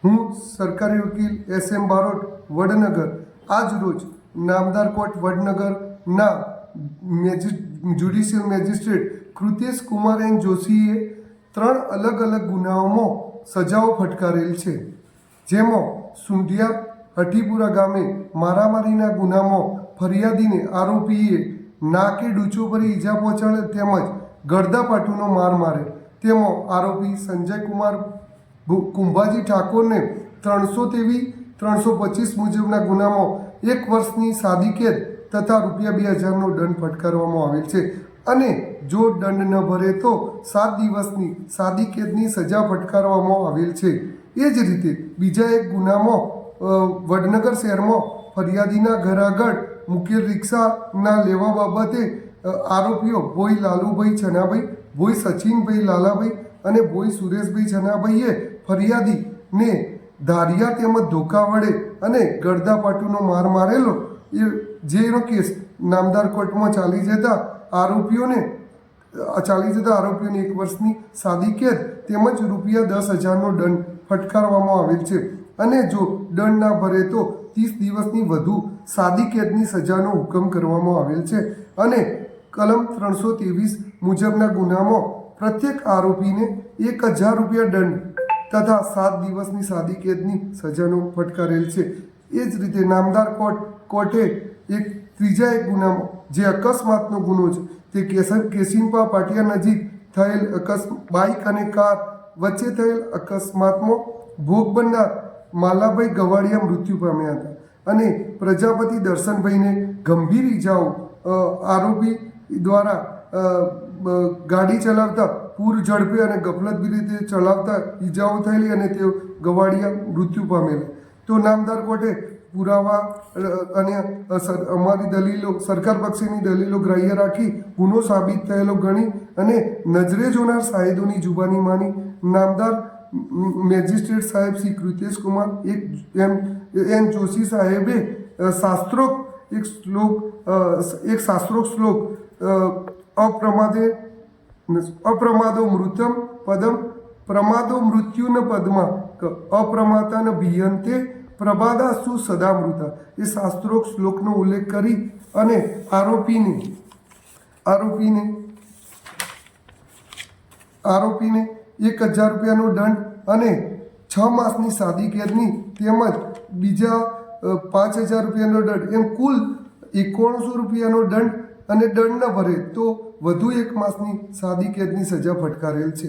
હું સરકારી વકીલ SM બારોટ વડનગર આજ રોજ નામદાર કોર્ટ વડનગરના judicial magistrate Krutesh Kumar N જોશીએ 3 અલગ અલગ ગુનાઓમાં સજાઓ ફટકારેલ છે, જેમાં સુંઢિયા હઠીપુરા ગામે મારામારીના ગુનામાં ફરિયાદીને આરોપીએ નાકે ડૂચો ભરી ઈજા પહોંચાડે તેમજ ગળદાપાટુનો માર મારે. તેમાં આરોપી સંજય કુમાર કુંભાજી ઠાકોરને 323-325 મુજબના ગુનામાં 1 વર્ષની સાદી કેદ તથા ₹2000નો દંડ ફટકારવામાં આવેલ છે અને જો દંડ ન ભરે તો 7 દિવસની સાદી કેદની સજા ફટકારવામાં આવેલ છે. એ જ રીતે બીજા એક ગુનામાં વડનગર શહેરમાં ફરિયાદીના ઘર આગળ મુકેલ રિક્ષાના લેવા બાબતે આરોપીઓ ભોઈ લાલુભાઈ છનાભાઈ, ભોઈ સચિનભાઈ લાલાભાઈ અને ભોઈ સુરેશભાઈ છનાભાઈએ ફરિયાદીને ધારિયા તેમજ ધોકા વડે અને ગળદાપાટુનો માર મારેલો, જેનો કેસ નામદાર કોર્ટમાં ચાલી જતા આરોપીઓને 1 વર્ષની સાદી કેદ તેમજ ₹10,000નો દંડ ફટકારવામાં આવેલ છે અને જો દંડ ના ભરે તો 30 દિવસની વધુ સાદી કેદની સજાનો હુકમ કરવામાં આવેલ છે અને કલમ 323 મુજબના ગુનામાં પ્રત્યેક આરોપીને ₹1,000 દંડ તથા 7 દિવસની સાદી કેદની સજાનો ફટકારેલ છે. એ જ રીતે નામદાર કોર્ટે ત્રીજા એક ગુનામાં જે અકસ્માતનો ગુનો છે તે કેશિંપા પાટિયા નજીક થયેલ બાઇક અને કાર વચ્ચે થયેલ અકસ્માતમાં ભોગ બનનાર માલાભાઈ ગવાડિયા મૃત્યુ પામ્યા હતા અને પ્રજાપતિ દર્શનભાઈને ગંભીર ઈજાઓ આરોપી દ્વારા ગાડી ચલાવતા પૂર ઝડપે અને ગફલતભરી રીતે ચલાવતા ઈજાઓ થયેલી અને તેઓ ગવાડિયા મૃત્યુ પામેલા. તો નામદાર કોર્ટે પુરાવા અને અમારી દલીલો, સરકાર પક્ષની દલીલો ગ્રાહ્ય રાખી ગુનો સાબિત થયેલો ગણી અને નજરે જોનાર શાહિદોની જુબાની માની નામદાર મેજિસ્ટ્રેટ સાહેબ શ્રી કૃતેશ કુમાર એન જોશી સાહેબે શાસ્ત્રોક્ત શ્લોક અપ્રમાદો મૃતમ પદમ પ્રમાદો મૃત્યુન પદમાં અપ્રમાતા ન ભીયંતે પ્રબાદાસુ સદામૃતા, એ શાસ્ત્રોક્ત શ્લોકનો ઉલ્લેખ કરી અને આરોપીને 1,000 દંડ અને 6 માસની સાદી કેદની તેમજ બીજા 5,000 દંડ એમ કુલ ₹9100 દંડ અને દંડ ન ભરે તો વધુ 1 માસની સાદી કેદની સજા ફટકારેલ છે.